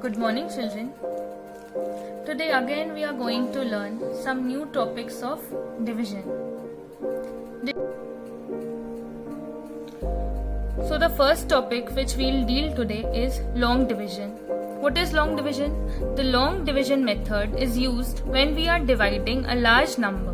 Good morning, children. Today again we are going to learn some new topics of division. So the first topic which we'll deal today is long division. What is long division? The long division method is used when we are dividing a large number.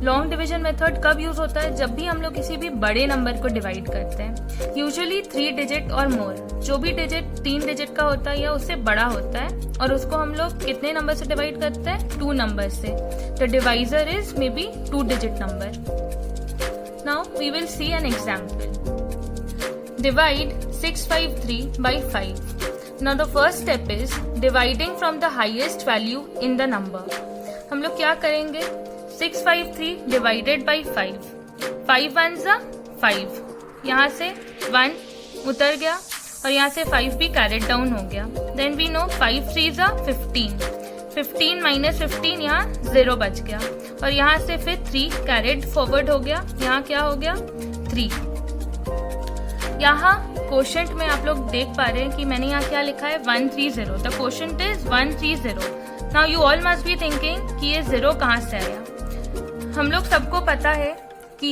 Long division method कब use होता है? जब भी हम लोग किसी भी बड़े नंबर को डिवाइड करते हैं, यूजुअली 3 डिजिट और मोर, जो भी डिजिट 3 डिजिट का होता है या उससे बड़ा होता है, और उसको हम लोग कितने नंबर से डिवाइड करते हैं? 2 नंबर से. The divisor is may be 2 digit number. Now we will see an example. Divide 653 by 5. Now the first step is dividing from the highest value in the number. हम लोग क्या करेंगे? 653 divided by 5. 5 1s 5. यहाँ से 1 उतर गया और यहाँ से 5 भी कैरेट डाउन हो गया. Then we know 5 3s 15. 15 minus 15 यहाँ 0 बच गया और यहाँ से फिर 3 कैरेट फॉरवर्ड हो गया. यहाँ क्या हो गया? 3. यहाँ क्वोशंट में आप लोग देख पा रहे हैं कि मैंने यहाँ क्या लिखा है? 130. The quotient is 130. Now you all must be thinking कि ये 0 कहाँ से आया. हम लोग सबको पता है कि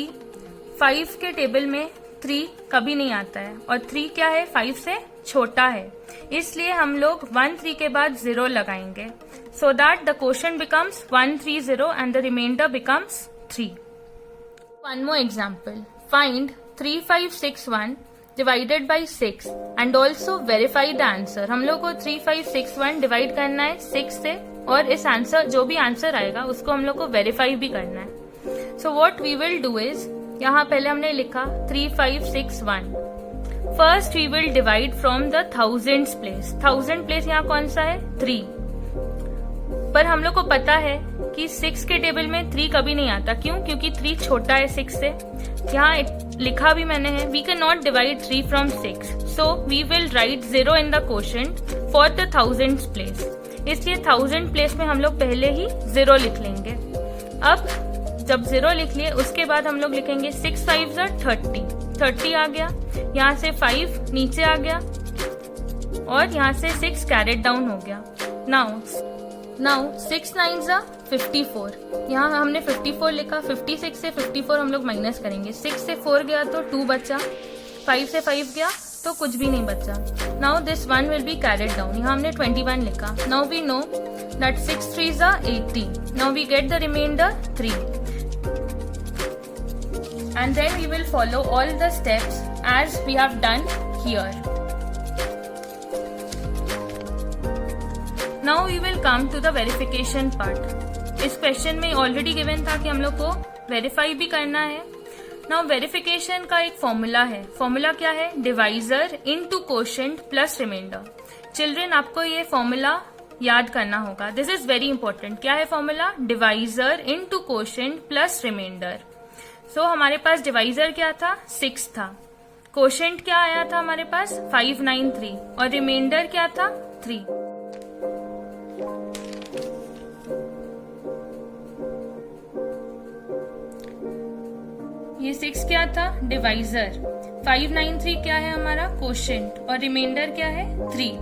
5 के टेबल में 3 कभी नहीं आता है और 3 क्या है? 5 से छोटा है. इसलिए हम लोग 1 3 के बाद 0 लगाएंगे. So that the quotient becomes 130 and the remainder becomes 3. One more example. Find 3561 divided by 6 and also verify the answer. हम लोग को 3561 डिवाइड करना है 6 से और इस आंसर, जो भी आंसर आएगा उसको हम लोग को वेरीफाई भी करना है. So what we will do is, यहाँ पहले हमने लिखा 3561. First we will divide from the thousands place. Thousand place यहाँ कौन सा है? 3. पर हम लोग को पता है कि 6 के टेबल में 3 कभी नहीं आता. क्यों? क्योंकि 3 छोटा है 6 से. यहाँ लिखा भी मैंने है, we can not divide 3 from 6. So we will write 0 in the quotient for the thousands place. इसलिए 1000 प्लेस में हम लोग पहले ही 0 लिख लेंगे. अब जब 0 लिख लिए उसके बाद हम लोग लिखेंगे 6 5s 30. 30 आ गया. यहाँ से 5 नीचे आ गया और यहाँ से 6 कैरेट डाउन हो गया. Now 6 9s 54. यहाँ हमने 54 लिखा. 56 से 54 हम लोग माइनस करेंगे. 6 से 4 गया तो 2 बचा. 5 से 5 गया तो कुछ भी नहीं बचा. Now this 1 will be carried down. यहाँ हमने 21 लिखा. Now we know that 6 3s 80. Now we get the remainder 3. And then we will follow all the steps as we have done here. Now we will come to the verification part. इस question में already given था कि हम लोग को verify भी करना है. नाउ वेरिफिकेशन का एक फॉर्मूला है. फॉर्मूला क्या है? Divisor into quotient plus remainder. Children, आपको ये फॉर्मूला याद करना होगा. This is very important. क्या है formula? Divisor into quotient plus remainder. So हमारे पास डिवाइजर क्या था? 6 था. क्वोशंट क्या आया था हमारे पास? 593 और रिमाइंडर क्या था? 3. ये 6 क्या था? डिवाइजर. 593 क्या है हमारा? क्वोशंट. और रिमाइंडर क्या है? 3.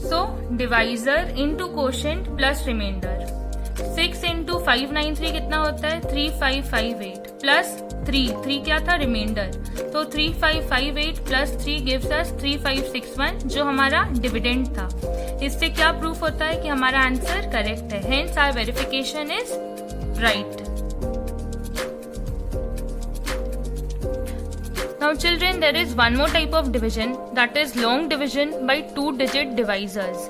So divisor into quotient plus remainder. 6 into 593 कितना होता है? 3558 प्लस 3 क्या था? रिमाइंडर. तो 3558 प्लस 3 गिव्स अस 3561 जो हमारा डिविडेंड था. इससे क्या प्रूफ होता है कि हमारा आंसर करेक्ट है. Hence our verification is right. Now children, there is one more type of division, that is long division by 2-digit divisors.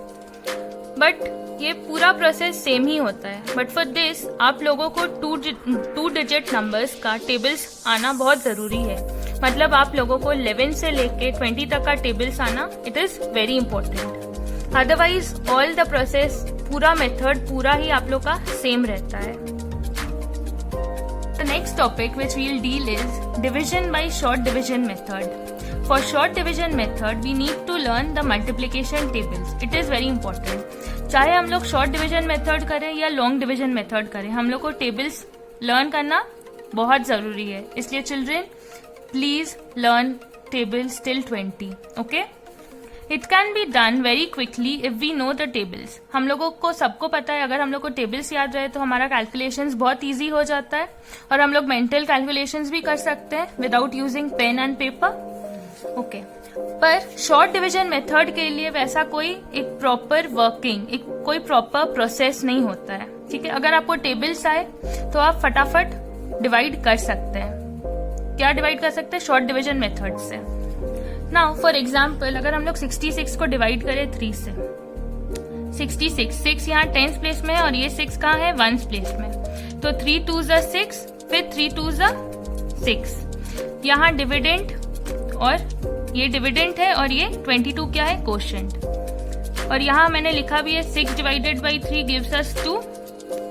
But ये पूरा प्रोसेस सेम ही होता है. बट फॉर दिस आप लोगों को 2 डिजिट नंबर्स का tables आना बहुत जरूरी है. मतलब आप लोगों को 11 से लेके 20 तक का टेबल्स आना, it is very important. Otherwise all the process, पूरा मेथड पूरा ही आप लोग का सेम रहता है. The next topic which we'll deal is division by short division method. For short division method, we need to learn the multiplication tables. It is very important. चाहे हम लोग short division method करें या long division method करें, हम लोग को tables learn करना बहुत जरूरी है. इसलिए children, please learn tables till 20. Okay? It can be done very quickly if we know the tables. हम लोगों को सबको पता है, अगर हम लोग को टेबल्स याद रहे तो हमारा कैलकुलेशंस बहुत इजी हो जाता है और हम लोग मेंटल कैलकुलेशंस भी कर सकते हैं without using pen and paper. Okay, पर शॉर्ट डिवीजन मेथड के लिए वैसा कोई एक प्रॉपर वर्किंग, एक कोई प्रॉपर प्रोसेस नहीं होता है. ठीक है, अगर आपको टेबल्स आए तो आप फटाफट डिवाइड कर सकते हैं. क्या डिवाइड कर सकते हैं? शॉर्ट डिवीजन मेथड से. नाउ फॉर एग्जाम्पल, अगर हम लोग 66 को डिवाइड करें 3 से, 66, 6 यहाँ 10th प्लेस में है और ये 6 कहाँ है? 1st प्लेस में. तो 3 2 6, फिर 3 2 6. यहाँ डिविडेंड और ये डिविडेंड है और ये 22 क्या है? कोशेंट. और यहाँ मैंने लिखा भी है 6 divided by 3 gives us 2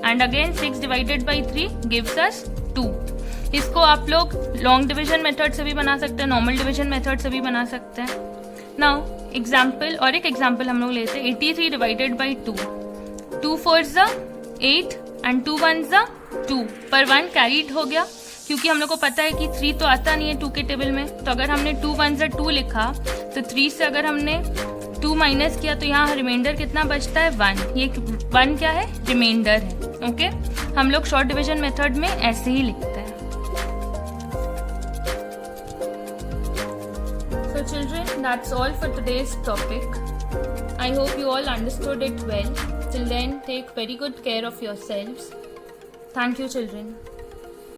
and again 6 divided by 3 gives us 2. इसको आप लोग लॉन्ग डिवीजन मेथड से भी बना सकते हैं, नॉर्मल डिवीजन मेथड से भी बना सकते हैं. नाउ एग्जाम्पल, और एक एग्जाम्पल हम लोग लेते हैं 83 divided by 2. 2 4s 8 and 2 1s 2, पर 1 कैरीड हो गया क्योंकि हम लोग को पता है कि 3 तो आता नहीं है 2 के टेबल में. तो अगर हमने 2 1s 2 लिखा तो 3 से अगर हमने 2 माइनस किया तो यहाँ रिमाइंडर कितना बचता है? 1. ये 1 क्या है? रिमाइंडर है. ओके, हम लोग शॉर्ट डिवीजन मेथड में ऐसे ही लिखते हैं. So children, that's all for today's topic. I hope you all understood it well. Till then, take very good care of yourselves. Thank you, children.